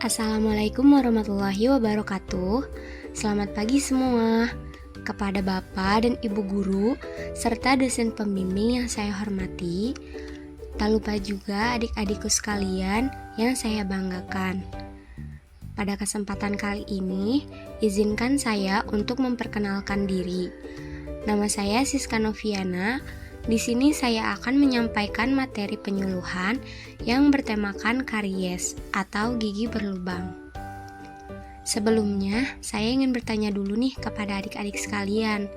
Assalamualaikum warahmatullahi wabarakatuh. Selamat pagi semua. Kepada Bapak dan Ibu Guru, serta dosen pembimbing yang saya hormati, tak lupa juga adik-adikku sekalian yang saya banggakan. Pada kesempatan kali ini, izinkan saya untuk memperkenalkan diri. Nama saya Siska Noviana. Di sini saya akan menyampaikan materi penyuluhan yang bertemakan karies atau gigi berlubang. Sebelumnya, saya ingin bertanya dulu nih kepada adik-adik sekalian.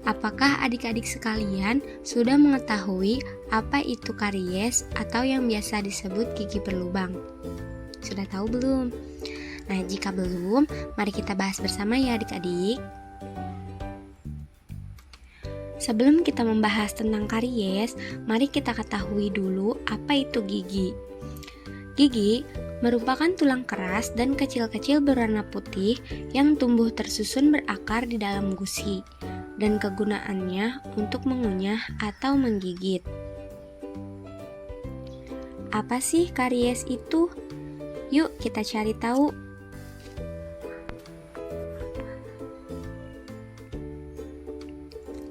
Apakah adik-adik sekalian sudah mengetahui apa itu karies atau yang biasa disebut gigi berlubang? Sudah tahu belum? Nah, jika belum, mari kita bahas bersama ya adik-adik. Sebelum kita membahas tentang karies, mari kita ketahui dulu apa itu gigi. Gigi merupakan tulang keras dan kecil-kecil berwarna putih yang tumbuh tersusun berakar di dalam gusi, dan kegunaannya untuk mengunyah atau menggigit. Apa sih karies itu? Yuk kita cari tahu.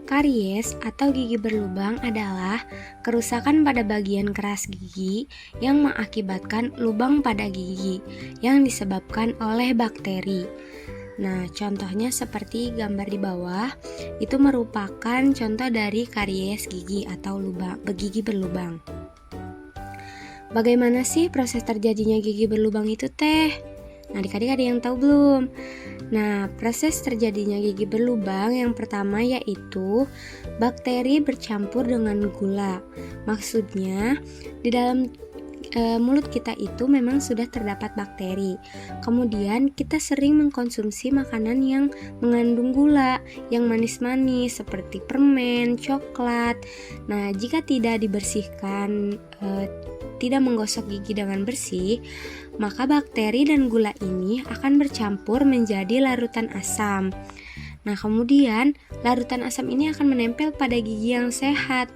Karies atau gigi berlubang adalah kerusakan pada bagian keras gigi yang mengakibatkan lubang pada gigi yang disebabkan oleh bakteri. Nah, contohnya seperti gambar di bawah, itu merupakan contoh dari karies gigi atau gigi berlubang. Bagaimana sih proses terjadinya gigi berlubang itu teh? Nah, adik-adik ada yang tahu belum? Nah, proses terjadinya gigi berlubang yang pertama yaitu bakteri bercampur dengan gula. Maksudnya, di dalam mulut kita itu memang sudah terdapat bakteri. Kemudian kita sering mengkonsumsi makanan yang mengandung gula, yang manis-manis seperti permen, coklat. Nah, jika tidak dibersihkan, tidak menggosok gigi dengan bersih, maka bakteri dan gula ini akan bercampur menjadi larutan asam. Nah, kemudian larutan asam ini akan menempel pada gigi yang sehat.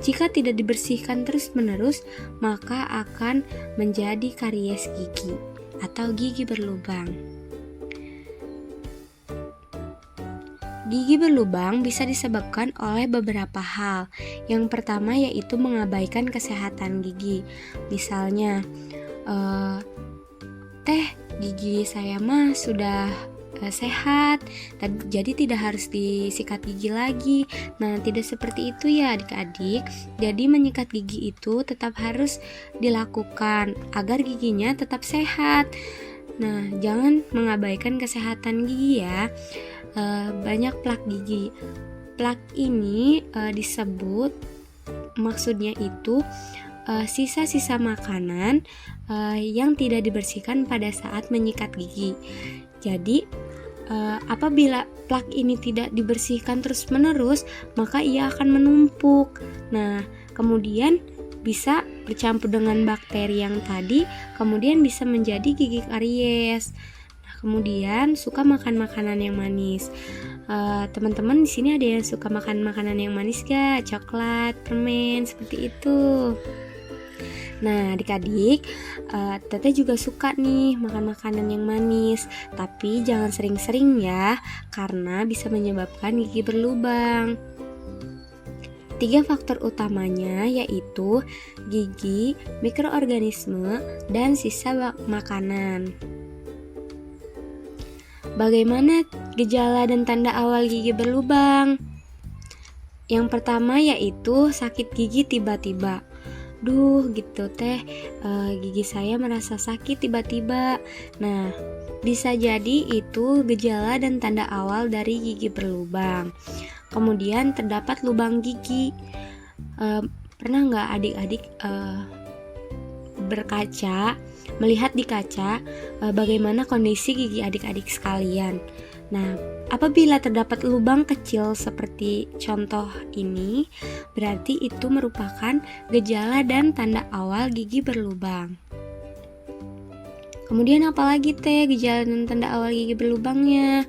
Jika tidak dibersihkan terus-menerus, maka akan menjadi karies gigi atau gigi berlubang. Gigi berlubang bisa disebabkan oleh beberapa hal. Yang pertama yaitu mengabaikan kesehatan gigi. Misalnya, gigi saya mah sudah sehat, jadi tidak harus disikat gigi lagi. Nah, tidak seperti itu ya adik-adik. Jadi menyikat gigi itu tetap harus dilakukan agar giginya tetap sehat. Nah, jangan mengabaikan kesehatan gigi ya. Banyak plak gigi. Plak ini disebut, maksudnya itu sisa-sisa makanan yang tidak dibersihkan pada saat menyikat gigi. Jadi apabila plak ini tidak dibersihkan terus-menerus, maka ia akan menumpuk. Nah, kemudian bisa bercampur dengan bakteri yang tadi, kemudian bisa menjadi gigi karies. Nah, kemudian suka makan makanan yang manis. Teman-teman di sini ada yang suka makan makanan yang manis gak? Coklat, permen, seperti itu. Nah, adik-adik, Teteh juga suka nih makan makanan yang manis, tapi jangan sering-sering ya, karena bisa menyebabkan gigi berlubang. 3 faktor utamanya yaitu gigi, mikroorganisme, dan sisa makanan. Bagaimana gejala dan tanda awal gigi berlubang? Yang pertama yaitu sakit gigi tiba-tiba. Gitu teh, gigi saya merasa sakit tiba-tiba. Nah, bisa jadi itu gejala dan tanda awal dari gigi berlubang. Kemudian terdapat lubang gigi. Pernah nggak adik-adik berkaca, melihat di kaca bagaimana kondisi gigi adik-adik sekalian? Nah, apabila terdapat lubang kecil seperti contoh ini, berarti itu merupakan gejala dan tanda awal gigi berlubang. Kemudian apalagi teh gejala dan tanda awal gigi berlubangnya?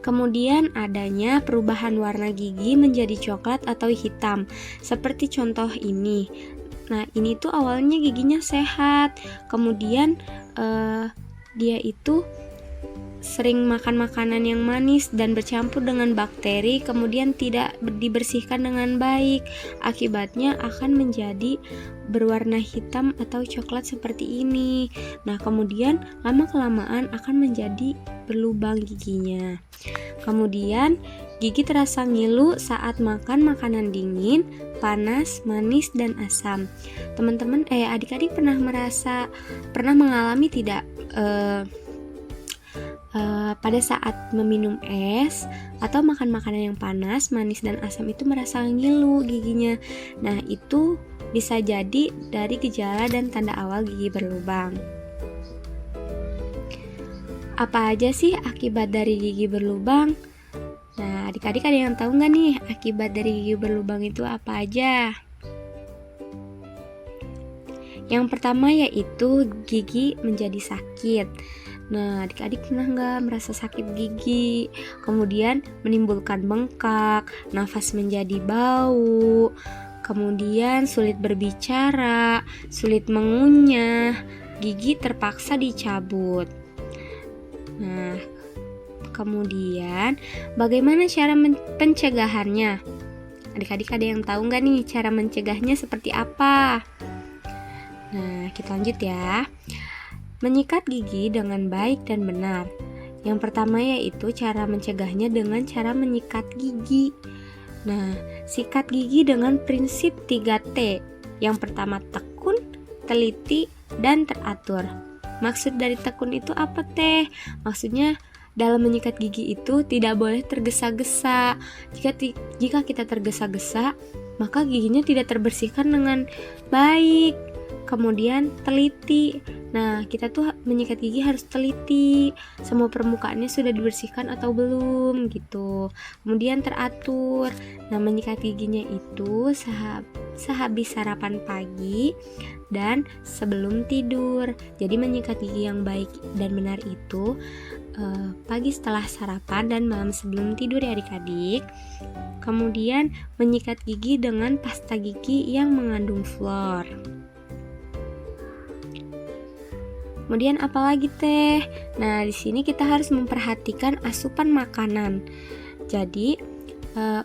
Kemudian adanya perubahan warna gigi menjadi coklat atau hitam, seperti contoh ini. Nah, ini tuh awalnya giginya sehat, kemudian dia itu sering makan makanan yang manis dan bercampur dengan bakteri, kemudian tidak dibersihkan dengan baik. Akibatnya akan menjadi berwarna hitam atau coklat seperti ini. Nah, kemudian lama-kelamaan akan menjadi berlubang giginya. Kemudian gigi terasa ngilu saat makan makanan dingin, panas, manis, dan asam. Teman-teman, adik-adik pernah mengalami tidak pada saat meminum es atau makan makanan yang panas, manis, dan asam itu merasa ngilu giginya. Nah, itu bisa jadi dari gejala dan tanda awal gigi berlubang. Apa aja sih akibat dari gigi berlubang? Nah, adik-adik ada yang tahu nggak nih akibat dari gigi berlubang itu apa aja? Yang pertama yaitu gigi menjadi sakit. Nah, adik-adik pernah nggak merasa sakit gigi, kemudian menimbulkan bengkak, nafas menjadi bau, kemudian sulit berbicara, sulit mengunyah, gigi terpaksa dicabut. Nah, kemudian bagaimana cara pencegahannya? Adik-adik ada yang tahu nggak nih cara mencegahnya seperti apa? Nah, kita lanjut ya. Menyikat gigi dengan baik dan benar. Yang pertama yaitu cara mencegahnya dengan cara menyikat gigi. Nah, sikat gigi dengan prinsip 3T. Yang pertama tekun, teliti, dan teratur. Maksud dari tekun itu apa teh? Maksudnya dalam menyikat gigi itu tidak boleh tergesa-gesa. Jika kita tergesa-gesa, maka giginya tidak terbersihkan dengan baik. Kemudian teliti. Nah, kita tuh menyikat gigi harus teliti, semua permukaannya sudah dibersihkan atau belum gitu. Kemudian teratur. Nah, menyikat giginya itu sehabis sarapan pagi dan sebelum tidur. Jadi menyikat gigi yang baik dan benar itu pagi setelah sarapan dan malam sebelum tidur ya adik-adik. Kemudian menyikat gigi dengan pasta gigi yang mengandung fluor. Kemudian apalagi teh? Nah, di sini kita harus memperhatikan asupan makanan. Jadi,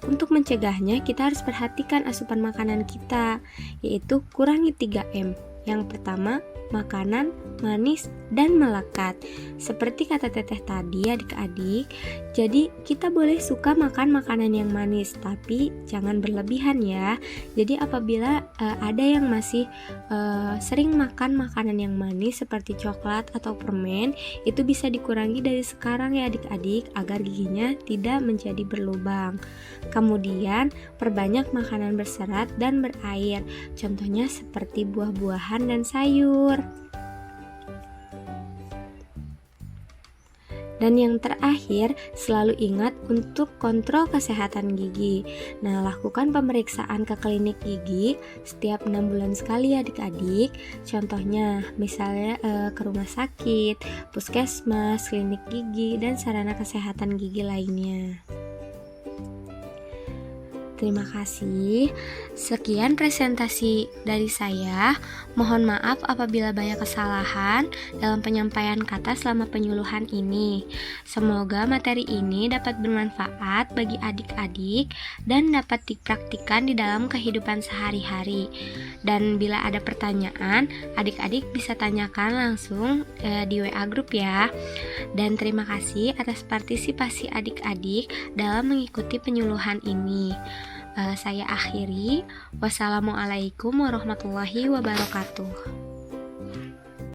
untuk mencegahnya kita harus perhatikan asupan makanan kita, yaitu kurangi 3M. Yang pertama, makanan manis dan melekat. Seperti kata teteh tadi adik-adik, jadi kita boleh suka makan makanan yang manis, tapi jangan berlebihan ya. Jadi apabila ada yang masih sering makan makanan yang manis seperti coklat atau permen, itu bisa dikurangi dari sekarang ya adik-adik agar giginya tidak menjadi berlubang. Kemudian perbanyak makanan berserat dan berair, contohnya seperti buah-buahan dan sayur. Dan yang terakhir, selalu ingat untuk kontrol kesehatan gigi. Nah, lakukan pemeriksaan ke klinik gigi setiap 6 bulan sekali adik-adik. Contohnya, misalnya ke rumah sakit, puskesmas, klinik gigi, dan sarana kesehatan gigi lainnya. Terima kasih. Sekian presentasi dari saya. Mohon maaf apabila banyak kesalahan dalam penyampaian kata selama penyuluhan ini. Semoga materi ini dapat bermanfaat bagi adik-adik dan dapat dipraktikkan di dalam kehidupan sehari-hari. Dan bila ada pertanyaan, adik-adik bisa tanyakan langsung di WA Group ya. Dan terima kasih atas partisipasi adik-adik dalam mengikuti penyuluhan ini. Saya akhiri. Wassalamualaikum warahmatullahi wabarakatuh.